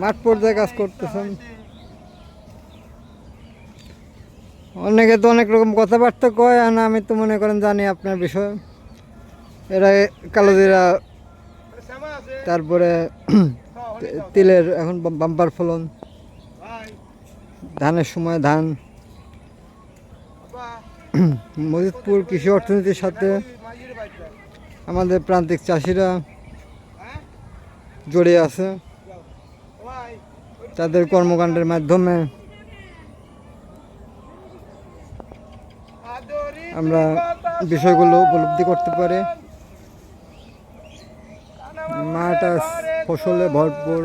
মাঠ পর্যায়ে কাজ করতেছেন। অনেকে তো অনেক রকম কথাবার্তা কয়, আর আমি তো মনে করেন জানি আপনার বিষয়। এরা কালোজিরা, তারপরে তিলের এখন বাম্পার ফলন, ধানের সময় ধান। মজিদপুর কৃষি অর্থনীতির সাথে আমাদের প্রান্তিক চাষিরা জড়িয়ে আছে। তাদের কর্মকাণ্ডের মাধ্যমে আমরা বিষয়গুলো উপলব্ধি করতে পারি। মাঠ ফসলে ভরপুর।